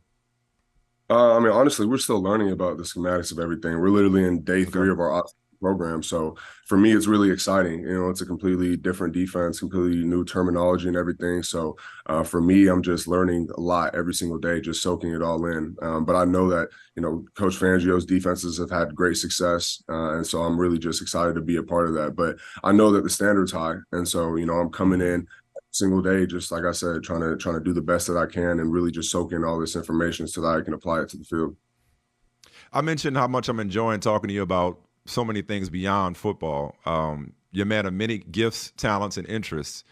I mean, honestly, we're still learning about the schematics of everything. We're literally in day Okay. 3 of our program. So for me, it's really exciting. It's a completely different defense, completely new terminology and everything. So for me, I'm just learning a lot every single day, just soaking it all in. But I know that, Coach Fangio's defenses have had great success. And so I'm really just excited to be a part of that. But I know that the standard's high. And so, I'm coming Hmm. in single day, just like I said, trying to do the best that I can and really just soak in all this information so that I can apply it to the field. I mentioned how much I'm enjoying talking to you about so many things beyond football. You're a man of many gifts, talents, and interests.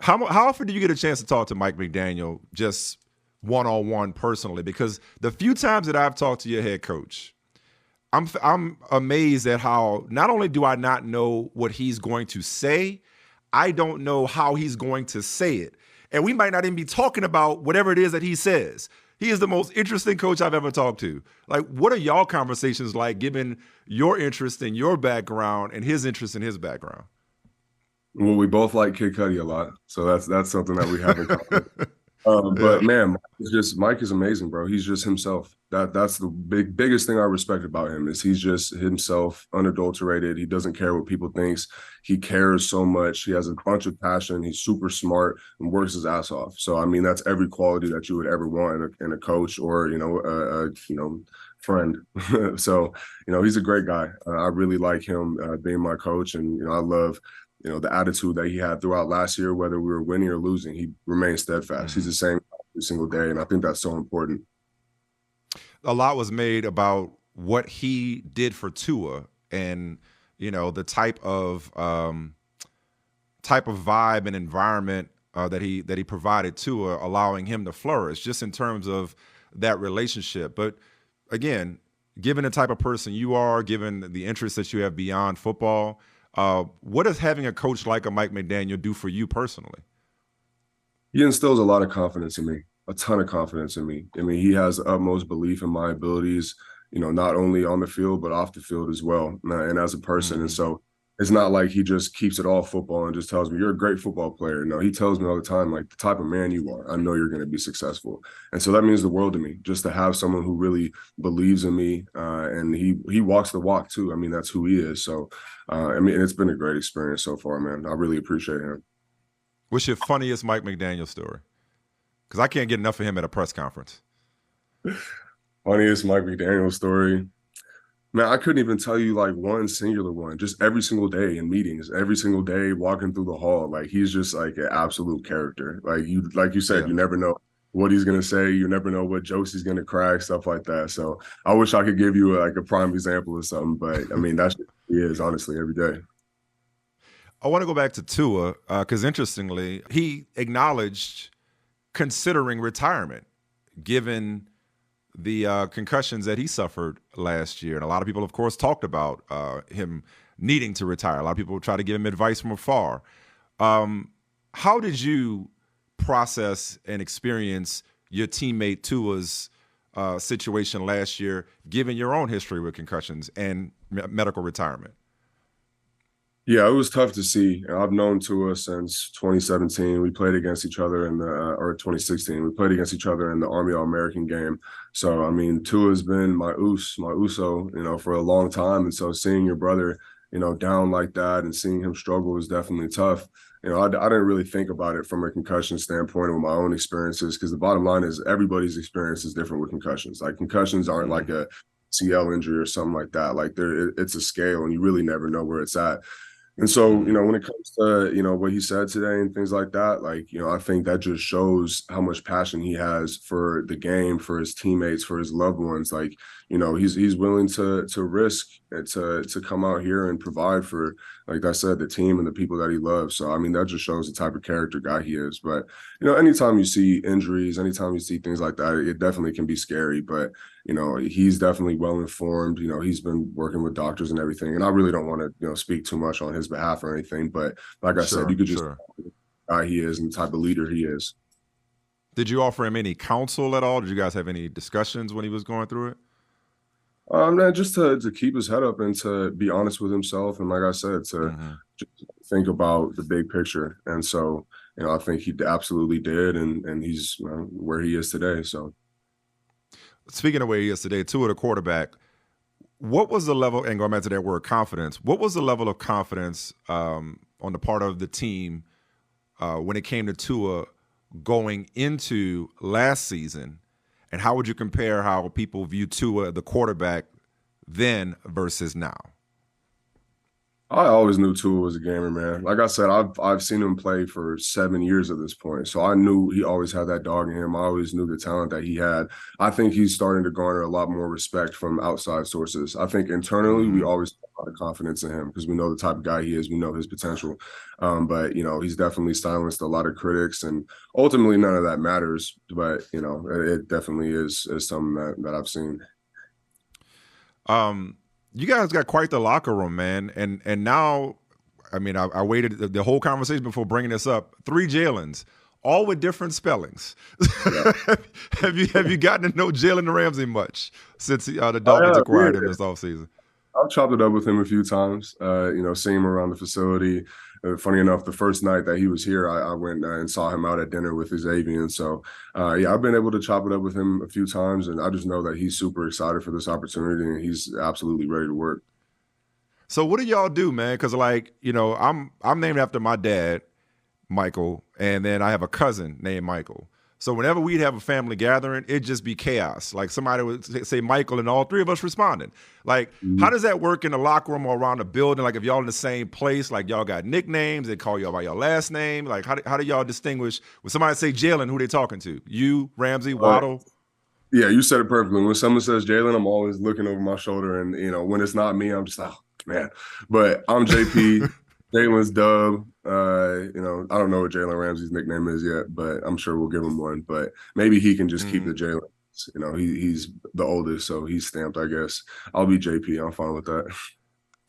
How often do you get a chance to talk to Mike McDaniel just one on one personally? Because the few times that I've talked to your head coach, I'm amazed at how not only do I not know what he's going to say, I don't know how he's going to say it, and we might not even be talking about whatever it is that he says. He is the most interesting coach I've ever talked to. Like, what are y'all conversations like, given your interest in your background and his interest in his background? Well, we both like Kid Cudi a lot, so that's something that we have in common. Yeah. But man, Mike is amazing, bro. He's just himself. That's the biggest thing I respect about him is he's just himself, unadulterated. He doesn't care what people thinks. He cares so much. He has a bunch of passion. He's super smart and works his ass off. So I mean, that's every quality that you would ever want in a coach or friend. So he's a great guy. I really like him being my coach, and I love the attitude that he had throughout last year, whether we were winning or losing, he remained steadfast. He's Mhm. the same every single day. And I think that's so important. A lot was made about what he did for Tua and the type of vibe and environment that he provided Tua, allowing him to flourish just in terms of that relationship. But again, given the type of person you are, given the interests that you have beyond football, what does having a coach like a Mike McDaniel do for you personally? He instills a lot of confidence in me, a ton of confidence in me. I mean, he has the utmost belief in my abilities, not only on the field, but off the field as well, and as a person. And Hmm. so it's not like he just keeps it all football and just tells me, you're a great football player. No, he tells me all the time, like, the type of man you are, I know you're going to be successful. And so that means the world to me, just to have someone who really believes in me. And he walks the walk too. I mean, that's who he is. So, I mean, it's been a great experience so far, man. I really appreciate him. What's your funniest Mike McDaniel story? Because I can't get enough of him at a press conference. Funniest Mike McDaniel story. Man, I couldn't even tell you like one singular one. Just every single day in meetings, every single day walking through the hall, like he's just like an absolute character. Like you said, Yeah. you never know what he's gonna say. You never know what jokes he's gonna crack, stuff like that. So I wish I could give you like a prime example of something, but I mean that's just who he is honestly every day. I want to go back to Tua because interestingly, he acknowledged considering retirement given the concussions that he suffered last year. And a lot of people, of course, talked about him needing to retire. A lot of people try to give him advice from afar. Um, how did you process and experience your teammate Tua's situation last year, given your own history with concussions and medical retirement? Yeah, it was tough to see. I've known Tua since 2017. We played against each other in the or 2016. We played against each other in the Army All-American game. So I mean, Tua's been my USO, for a long time. And so seeing your brother, down like that and seeing him struggle is definitely tough. I didn't really think about it from a concussion standpoint with my own experiences because the bottom line is everybody's experience is different with concussions. Like concussions aren't like Mm-hmm. a CL injury or something like that. Like it's a scale and you really never know where it's at. And so, Mm, when it comes to, what he said today and things like that, like, I think that just shows how much passion he has for the game, for his teammates, for his loved ones. Like, he's willing to risk and to come out here and provide for, like I said, the team and the people that he loves. So, I mean, that just shows the type of character guy he is. But, anytime you see injuries, anytime you see things like that, it definitely can be scary. But he's definitely well informed. He's been working with doctors and everything. And I really don't want to, speak too much on his behalf or anything. But like I said, you sure, could just sure. guy he is and the type of leader he is. Did you offer him any counsel at all? Did you guys have any discussions when he was going through it? Man, just to keep his head up and to be honest with himself, and like I said, to Hmm. just think about the big picture. And so, I think he absolutely did, and he's where he is today. So. Speaking of where he is today, Tua, the quarterback, what was the level, and going back to that word confidence, what was the level of confidence on the part of the team when it came to Tua going into last season? And how would you compare how people view Tua, the quarterback, then versus now? I always knew Tua was a gamer, man. Like I said, I've seen him play for 7 years at this point, so I knew he always had that dog in him. I always knew the talent that he had. I think he's starting to garner a lot more respect from outside sources. I think internally we Mm-hmm. always have a lot of confidence in him because we know the type of guy he is. We know his potential, but he's definitely silenced a lot of critics, and ultimately none of that matters. But it definitely is something that I've seen. You guys got quite the locker room, man, and now, I mean, I waited the whole conversation before bringing this up. 3 Jaelens, all with different spellings. Yeah. have you gotten to know Jalen Ramsey much since the Oh Dolphins yeah, acquired him this offseason? I've chopped it up with him a few times. Seeing him around the facility. Funny enough, the first night that he was here, I went and saw him out at dinner with his avian. So, yeah, I've been able to chop it up with him a few times, and I just know that he's super excited for this opportunity, and he's absolutely ready to work. So what do y'all do, man? Because like I'm named after my dad, Michael, and then I have a cousin named Michael. So whenever we'd have a family gathering, it'd just be chaos. Like somebody would say Michael, and all 3 of us responded. Like, how Mhm. does that work in the locker room or around the building? Like, if y'all in the same place, like y'all got nicknames, they call y'all by your last name. Like, how do y'all distinguish when somebody say Jalen, who they talking to? You, Ramsey, Uh, Waddle? yeah, you said it perfectly. When someone says Jalen, I'm always looking over my shoulder, and when it's not me, I'm just like, oh, man. But I'm JP. Jalen's Dub. I don't know what Jalen Ramsey's nickname is yet, but I'm sure we'll give him one. But maybe he can just keep the Mm. Jalen. He's the oldest, so he's stamped, I guess. I'll be JP. I'm fine with that.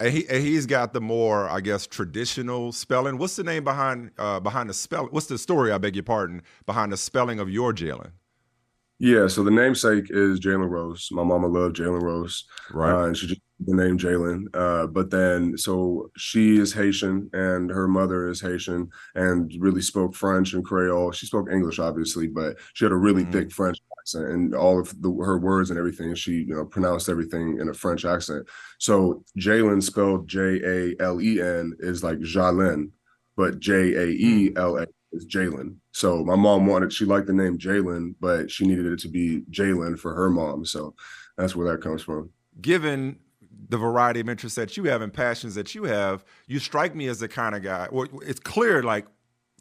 And he's got the more, I guess, traditional spelling. What's the name behind the spell? What's the story? I beg your pardon. Behind the spelling of your Jalen, Yeah, so the namesake is Jalen Rose. My mama loved Jalen Rose, right? and she just the name Jalen. But then, so she is Haitian, and her mother is Haitian, and really spoke French and Creole. She spoke English, obviously, but she had a really thick Mm-hmm. French accent, and all of her words and everything. She, pronounced everything in a French accent. So Jalen, spelled Jalen, is like Jalen, but Jaela is Jalen. So my mom she liked the name Jalen, but she needed it to be Jalen for her mom. So that's where that comes from. Given the variety of interests that you have and passions that you have, you strike me as the kind of guy. Well, it's clear like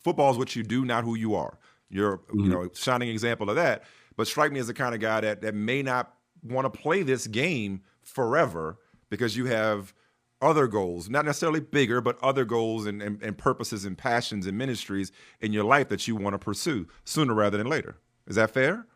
football is what you do, not who you are. You're, Mhm. shining example of that. But strike me as the kind of guy that may not want to play this game forever because you have other goals, not necessarily bigger, but other goals and purposes and passions and ministries in your life that you want to pursue sooner rather than later. Is that fair?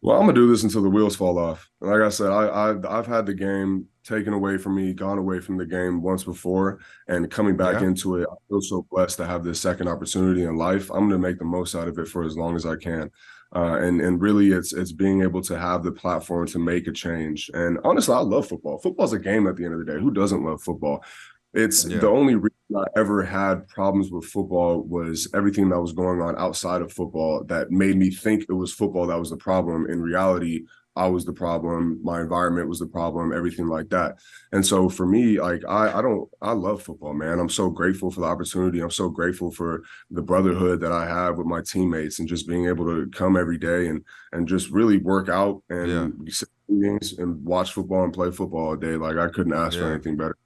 Well, I'm gonna do this until the wheels fall off. And like I said, I've had the game taken away from me, gone away from the game once before, and coming back Yeah. into it, I feel so blessed to have this second opportunity in life. I'm gonna make the most out of it for as long as I can. And really, it's being able to have the platform to make a change. And honestly, I love football. Football's a game at the end of the day. Who doesn't love football? It's the Yeah. only reason I ever had problems with football was everything that was going on outside of football that made me think it was football that was the problem. In reality, I was the problem. My environment was the problem, everything like that. And so for me, like I love football, man. I'm so grateful for the opportunity. I'm so grateful for the brotherhood that I have with my teammates and just being able to come every day and just really work out Yeah. and sit in meetings and watch football and play football all day. Like I couldn't ask for Yeah. anything better.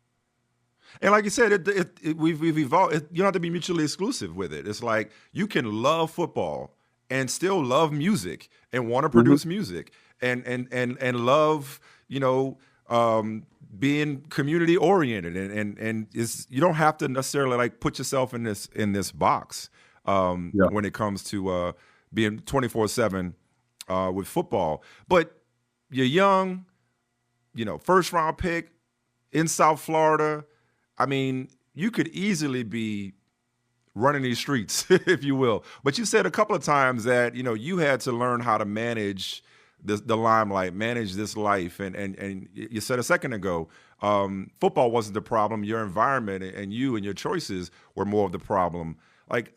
And like you said, we've evolved. You don't have to be mutually exclusive with it. It's like you can love football and still love music and want to Hmm. produce music and love, you know, being community oriented and is you don't have to necessarily like put yourself in this box Yeah. when it comes to being 24/7 with football. But you're young, you know, first round pick in South Florida. I mean, you could easily be running these streets, if you will. But you said a couple of times that, you know, you had to learn how to manage the limelight, manage this life. And you said a second ago, football wasn't the problem. Your environment and you and your choices were more of the problem. Like,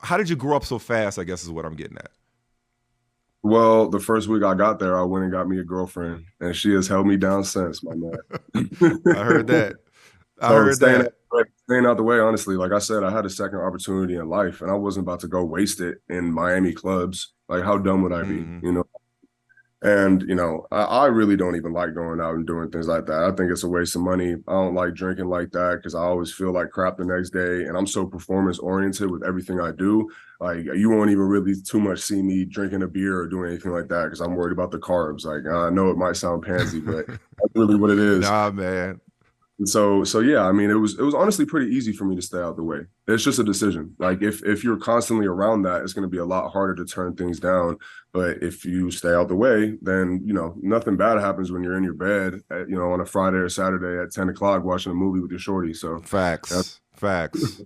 how did you grow up so fast, I guess is what I'm getting at. Well, the first week I got there, I went and got me a girlfriend, and she has held me down since, my I heard man. that. I So heard that. staying out the way, honestly, like I said, I had a second opportunity in life, and I wasn't about to go waste it in Miami clubs. Like, how dumb would I be? Mm-hmm. You know, and, I really don't even like going out and doing things like that. I think it's a waste of money. I don't like drinking like that because I always feel like crap the next day. And I'm so performance oriented with everything I do. Like, you won't even really too much see me drinking a beer or doing anything like that because I'm worried about the carbs. Like, I know it might sound pansy, but that's really what it is. Nah, man. And so yeah, I mean, it was honestly pretty easy for me to stay out the way. It's just a decision. Like, if you're constantly around that, it's going to be a lot harder to turn things down. But if you stay out the way, then nothing bad happens when you're in your bed, on a Friday or Saturday at 10 o'clock watching a movie with your shorty. So Facts. Facts.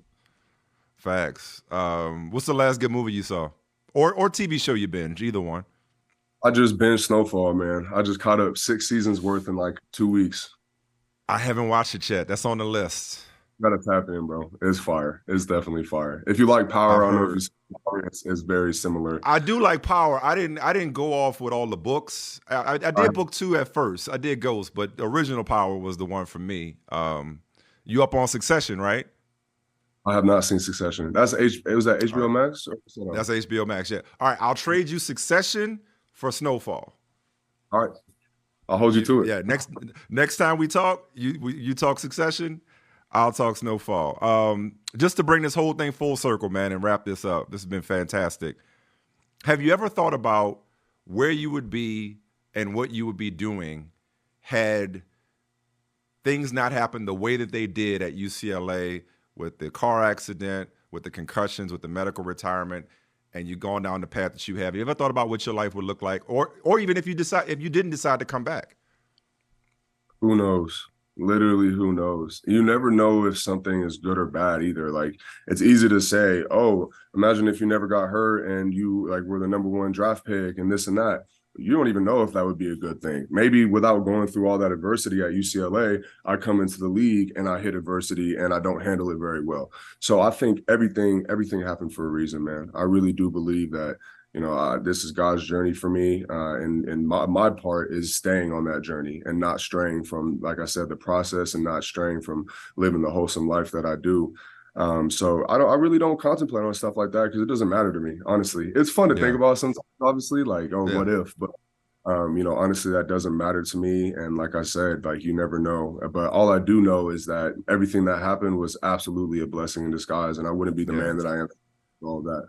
Facts. What's the last good movie you saw, or TV show you binge? Either one. I just binged Snowfall, man. I just caught up 6 seasons worth in like 2 weeks. I haven't watched it yet. That's on the list. Gotta tap in, bro. It's fire. It's definitely fire. If you like Power, I've I don't know if you heard. see Power, it's very similar. I do like Power. I didn't go off with all the books. I I, did book two at first. I did Ghost, but the original Power was the one for me. You up on Succession, right? I have not seen Succession. It was at All HBO right. Max? Or what's that on? That's HBO Max. Yeah. All right. I'll trade you Succession for Snowfall. All right. I'll hold you to it. Yeah. Next time we talk, you talk Succession. I'll talk Snowfall. Just to bring this whole thing full circle, man, and wrap this up. This has been fantastic. Have you ever thought about where you would be and what you would be doing had things not happened the way that they did at UCLA with the car accident, with the concussions, with the medical retirement, and you've gone down the path that you have? You ever thought about what your life would look like, or even if you didn't decide to come back? Who knows? Literally, who knows? You never know if something is good or bad either. Like, it's easy to say, oh, imagine if you never got hurt and you like were the number one draft pick and this and that. You don't even know if that would be a good thing. Maybe without going through all that adversity at UCLA, I come into the league and I hit adversity and I don't handle it very well. So I think everything happened for a reason, man. I really do believe that this is God's journey for me, and my part is staying on that journey and not straying from, like I said, the process, and not straying from living the wholesome life that I do. So I really don't contemplate on stuff like that because it doesn't matter to me. Honestly, it's fun to think Yeah, about sometimes, obviously, like, oh, yeah, what if? But honestly, that doesn't matter to me. And like I said, like, you never know. But all I do know is that everything that happened was absolutely a blessing in disguise, and I wouldn't be the yeah. man that I am. All that.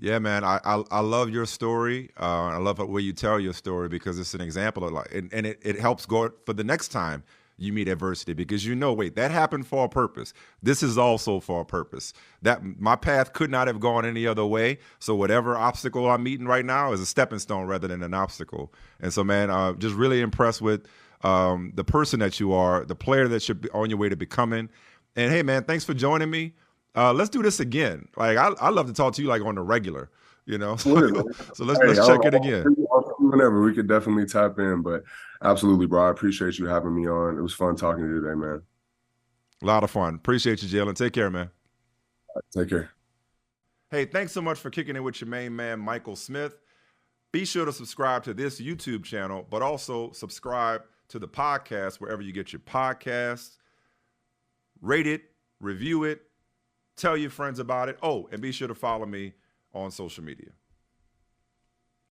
Yeah, man, I love your story. I love the way you tell your story because it's an example of like, and it helps go for the next time you meet adversity because wait, that happened for a purpose. This is also for a purpose. That my path could not have gone any other way. So whatever obstacle I'm meeting right now is a stepping stone rather than an obstacle. And so, man, just really impressed with the person that you are, the player that you're on your way to becoming. And hey, man, thanks for joining me. Let's do this again. Like I love to talk to you like on the regular, you know. Absolutely. So Hey, let's check it again. whenever we could definitely tap in, but absolutely, bro. I appreciate you having me on. It was fun talking to you today, man. A lot of fun. Appreciate you, Jalen. Take care, man. Take care. Hey, thanks so much for kicking it with your main man, Michael Smith. Be sure to subscribe to this YouTube channel, but also subscribe to the podcast wherever you get your podcasts. Rate it, review it, tell your friends about it. Oh, and be sure to follow me on social media.